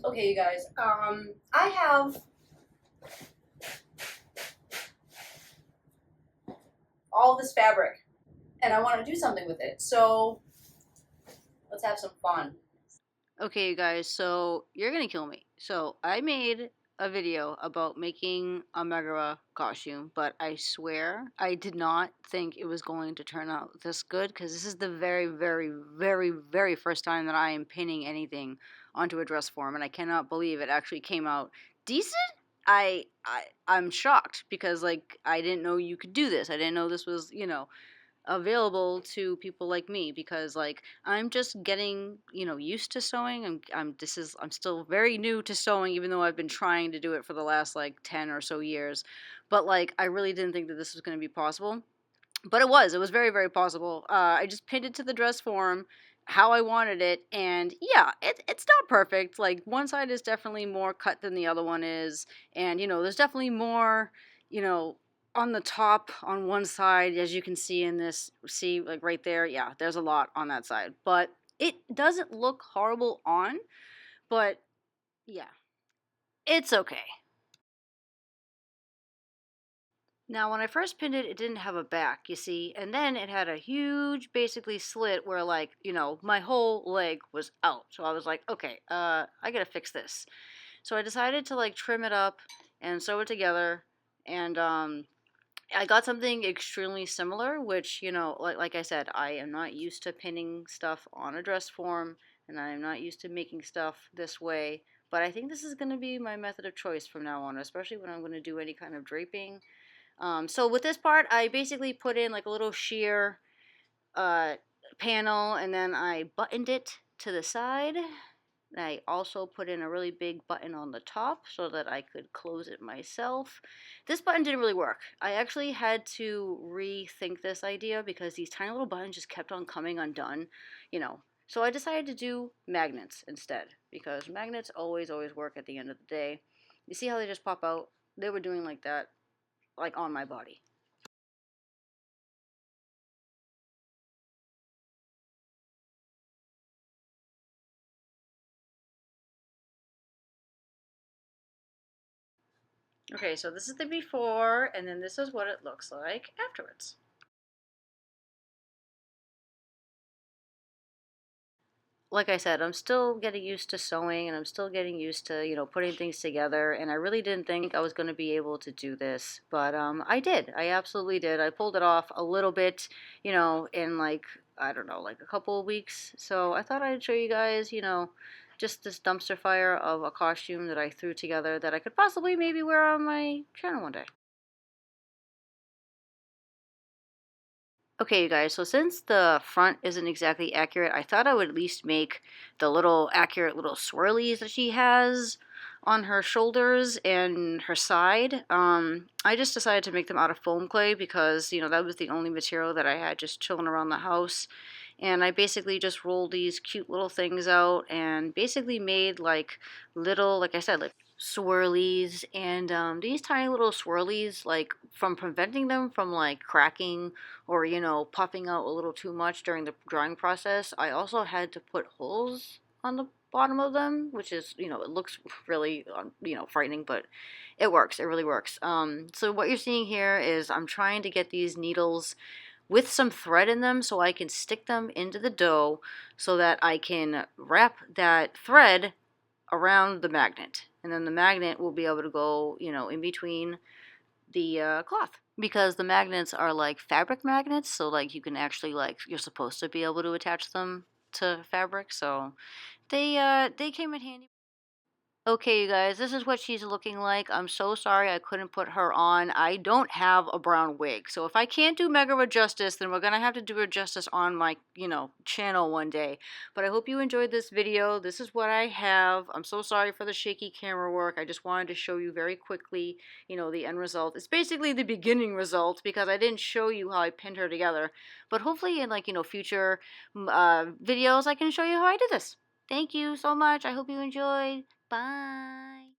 Okay, you guys. I have all this fabric, and I want to do something with it. So let's have some fun. Okay, you guys. So you're gonna kill me. So I made a video about making a Megara costume, but I swear I did not think it was going to turn out this good because this is the very, very, very, very first time that I am pinning anything onto a dress form, and I cannot believe it actually came out decent. I'm shocked because like I didn't know you could do this. I didn't know this was, available to people like me because like I'm just getting, used to sewing. I'm still very new to sewing even though I've been trying to do it for the last like 10 or so years. But like I really didn't think that this was going to be possible. But it was very very possible. I just pinned it to the dress form how I wanted it, and yeah, it's not perfect. Like one side is definitely more cut than the other one is, and there's definitely more, you know, on the top on one side, as you can see in this, see like right there, yeah, there's a lot on that side, but it doesn't look horrible on, but yeah, it's okay. Now, when I first pinned it, it didn't have a back, you see, and then it had a huge, basically slit where, like, my whole leg was out. So I was like, okay, I gotta fix this. So I decided to like trim it up and sew it together, and I got something extremely similar, which like I said, I am not used to pinning stuff on a dress form, and I am not used to making stuff this way. But I think this is going to be my method of choice from now on, especially when I'm going to do any kind of draping. So with this part, I basically put in like a little sheer uh, panel, and then I buttoned it to the side. I also put in a really big button on the top so that I could close it myself. This button didn't really work. I actually had to rethink this idea because these tiny little buttons just kept on coming undone, you know. So I decided to do magnets instead because magnets always, always work at the end of the day. You see how they just pop out? They were doing like that, like on my body. Okay, so this is the before, and then this is what it looks like afterwards. Like I said, I'm still getting used to sewing and I'm still getting used to, putting things together. And I really didn't think I was going to be able to do this, but I did. I absolutely did. I pulled it off a little bit, in like, I don't know, like a couple of weeks. So I thought I'd show you guys, just this dumpster fire of a costume that I threw together that I could possibly maybe wear on my channel one day. Okay, you guys, so since the front isn't exactly accurate, I thought I would at least make the little accurate little swirlies that she has on her shoulders and her side. I just decided to make them out of foam clay because, that was the only material that I had just chilling around the house. And I basically just rolled these cute little things out and basically made like little, like I said, like swirlies. And these tiny little swirlies, like from preventing them from like cracking or popping out a little too much during the drying process, I also had to put holes on the bottom of them, which is, it looks really frightening, but it works. It really works. So what you're seeing here is I'm trying to get these needles with some thread in them so I can stick them into the dough so that I can wrap that thread around the magnet, and then the magnet will be able to go in between the cloth, because the magnets are like fabric magnets, so like you can actually, like, you're supposed to be able to attach them to fabric, so they came in handy. Okay, you guys, this is what she's looking like. I'm so sorry I couldn't put her on. I don't have a brown wig. So if I can't do Megara justice, then we're going to have to do her justice on my, channel one day. But I hope you enjoyed this video. This is what I have. I'm so sorry for the shaky camera work. I just wanted to show you very quickly, the end result. It's basically the beginning result because I didn't show you how I pinned her together. But hopefully in, like, future videos, I can show you how I did this. Thank you so much. I hope you enjoyed. Bye.